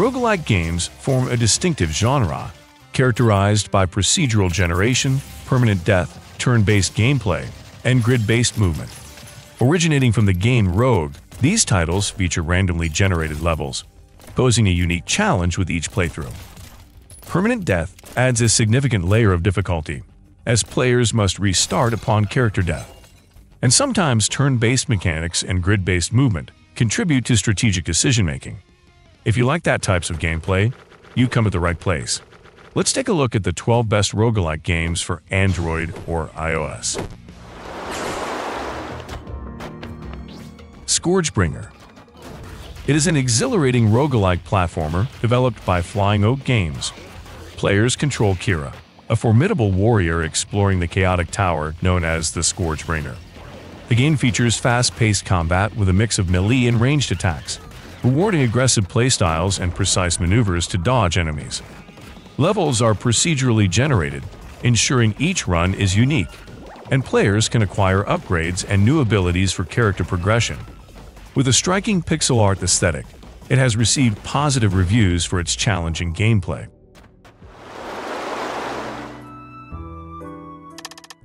Roguelike games form a distinctive genre, characterized by procedural generation, permanent death, turn-based gameplay, and grid-based movement. Originating from the game Rogue, these titles feature randomly generated levels, posing a unique challenge with each playthrough. Permanent death adds a significant layer of difficulty, as players must restart upon character death. And sometimes turn-based mechanics and grid-based movement contribute to strategic decision-making. If you like that types of gameplay, you come at the right place. Let's take a look at the 12 best roguelike games for Android or iOS. Scourgebringer. It is an exhilarating roguelike platformer developed by Flying Oak Games. Players control Kira, a formidable warrior exploring the chaotic tower known as the Scourgebringer. The game features fast-paced combat with a mix of melee and ranged attacks, rewarding aggressive playstyles and precise maneuvers to dodge enemies. Levels are procedurally generated, ensuring each run is unique, and players can acquire upgrades and new abilities for character progression. With a striking pixel art aesthetic, it has received positive reviews for its challenging gameplay.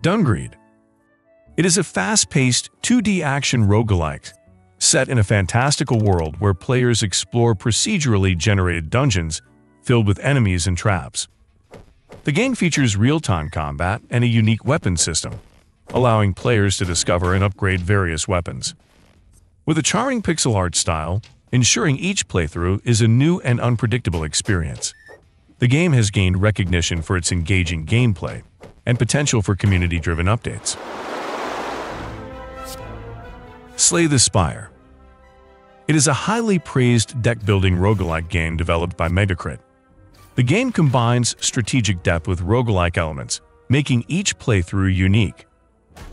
Dungreed. It is a fast-paced 2D action roguelike set in a fantastical world where players explore procedurally generated dungeons filled with enemies and traps. The game features real-time combat and a unique weapon system, allowing players to discover and upgrade various weapons. With a charming pixel art style, ensuring each playthrough is a new and unpredictable experience. The game has gained recognition for its engaging gameplay and potential for community-driven updates. Slay the Spire. It is a highly praised deck-building roguelike game developed by Megacrit. The game combines strategic depth with roguelike elements, making each playthrough unique.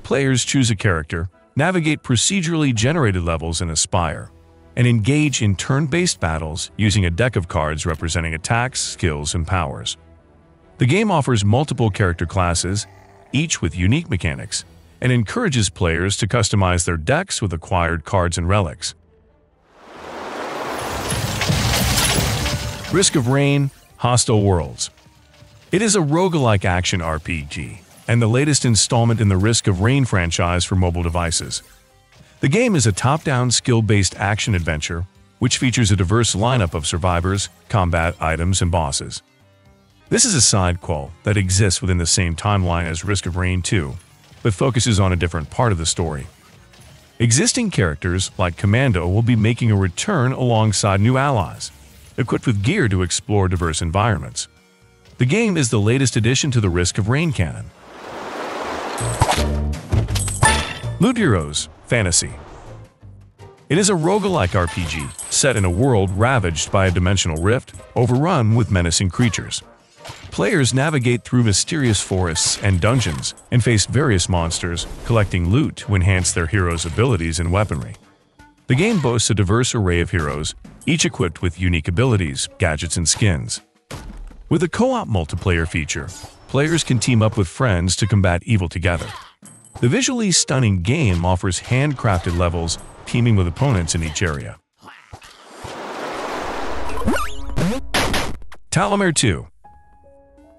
Players choose a character, navigate procedurally generated levels in a spire, and engage in turn-based battles using a deck of cards representing attacks, skills, and powers. The game offers multiple character classes, each with unique mechanics, and encourages players to customize their decks with acquired cards and relics. Risk of Rain: Hostile Worlds. It is a roguelike action RPG, and the latest installment in the Risk of Rain franchise for mobile devices. The game is a top-down skill-based action-adventure, which features a diverse lineup of survivors, combat items, and bosses. This is a side-quest that exists within the same timeline as Risk of Rain 2, but focuses on a different part of the story. Existing characters, like Commando, will be making a return alongside new allies, equipped with gear to explore diverse environments. The game is the latest addition to the Risk of Rain canon. Loot Heroes: Fantasy. It is a roguelike RPG set in a world ravaged by a dimensional rift, overrun with menacing creatures. Players navigate through mysterious forests and dungeons and face various monsters, collecting loot to enhance their heroes' abilities and weaponry. The game boasts a diverse array of heroes, each equipped with unique abilities, gadgets, and skins. With a co-op multiplayer feature, players can team up with friends to combat evil together. The visually stunning game offers handcrafted levels, teaming with opponents in each area. Talamere 2.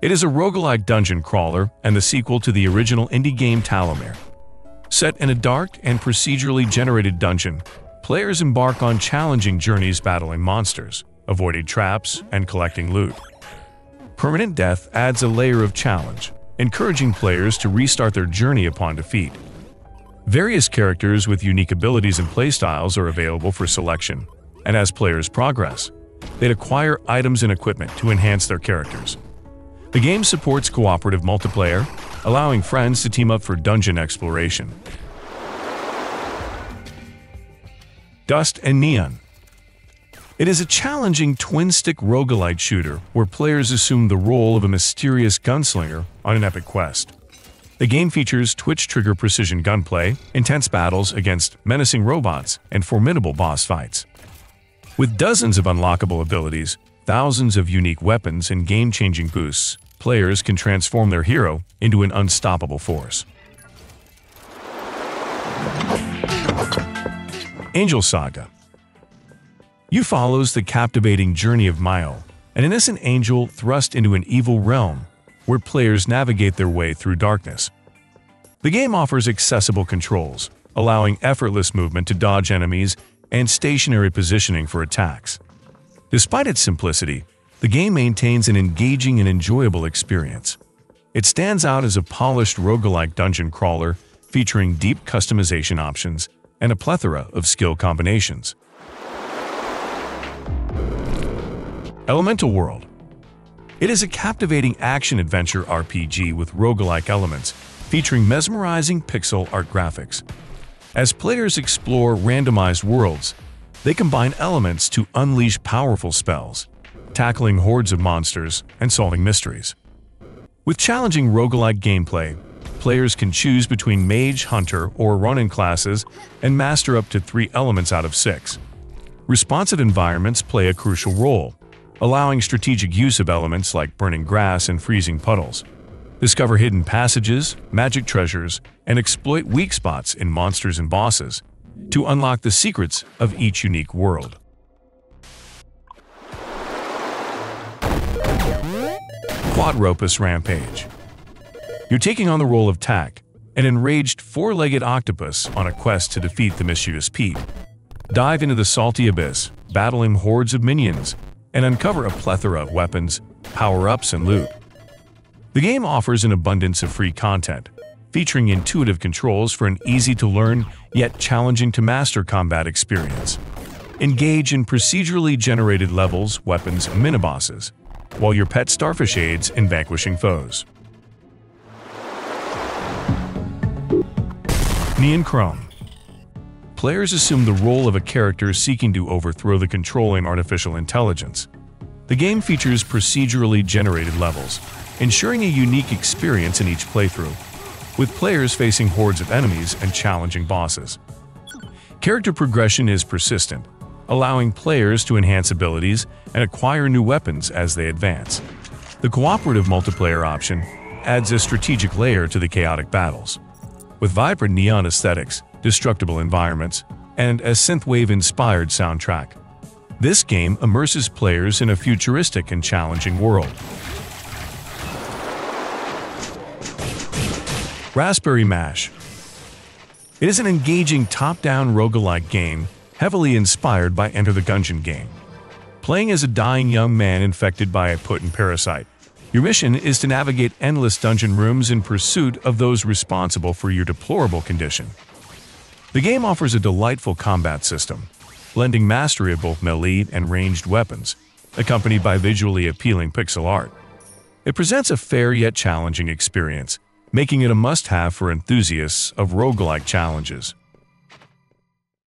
It is a roguelike dungeon crawler and the sequel to the original indie game Talamere. Set in a dark and procedurally generated dungeon, players embark on challenging journeys battling monsters, avoiding traps, and collecting loot. Permanent death adds a layer of challenge, encouraging players to restart their journey upon defeat. Various characters with unique abilities and playstyles are available for selection, and as players progress, they acquire items and equipment to enhance their characters. The game supports cooperative multiplayer, allowing friends to team up for dungeon exploration. Dust and Neon. It is a challenging twin-stick roguelite shooter where players assume the role of a mysterious gunslinger on an epic quest. The game features twitch-trigger precision gunplay, intense battles against menacing robots, and formidable boss fights. With dozens of unlockable abilities, thousands of unique weapons, and game-changing boosts, players can transform their hero into an unstoppable force. Angel Saga. You follows the captivating journey of Mile, an innocent angel thrust into an evil realm where players navigate their way through darkness. The game offers accessible controls, allowing effortless movement to dodge enemies and stationary positioning for attacks. Despite its simplicity, the game maintains an engaging and enjoyable experience. It stands out as a polished roguelike dungeon crawler featuring deep customization options and a plethora of skill combinations. Elemental World. It is a captivating action-adventure RPG with roguelike elements, featuring mesmerizing pixel art graphics. As players explore randomized worlds, they combine elements to unleash powerful spells, tackling hordes of monsters and solving mysteries. With challenging roguelike gameplay, players can choose between Mage, Hunter, or Ronin classes and master up to 3 elements out of 6. Responsive environments play a crucial role, allowing strategic use of elements like burning grass and freezing puddles. Discover hidden passages, magic treasures, and exploit weak spots in monsters and bosses to unlock the secrets of each unique world. Quadropus Rampage. You're taking on the role of Tak, an enraged 4-legged octopus on a quest to defeat the mischievous Pete. Dive into the salty abyss, battling hordes of minions, and uncover a plethora of weapons, power-ups, and loot. The game offers an abundance of free content, featuring intuitive controls for an easy-to-learn yet challenging-to-master combat experience. Engage in procedurally generated levels, weapons, and minibosses, while your pet starfish aids in vanquishing foes. Neon Chrome. Players assume the role of a character seeking to overthrow the controlling artificial intelligence. The game features procedurally generated levels, ensuring a unique experience in each playthrough, with players facing hordes of enemies and challenging bosses. Character progression is persistent, allowing players to enhance abilities and acquire new weapons as they advance. The cooperative multiplayer option adds a strategic layer to the chaotic battles. With vibrant neon aesthetics, destructible environments, and a synthwave-inspired soundtrack, this game immerses players in a futuristic and challenging world. Raspberry Mash. It is an engaging top-down roguelike game heavily inspired by Enter the Gungeon game. Playing as a dying young man infected by a potent parasite, your mission is to navigate endless dungeon rooms in pursuit of those responsible for your deplorable condition. The game offers a delightful combat system, blending mastery of both melee and ranged weapons, accompanied by visually appealing pixel art. It presents a fair yet challenging experience, making it a must-have for enthusiasts of roguelike challenges.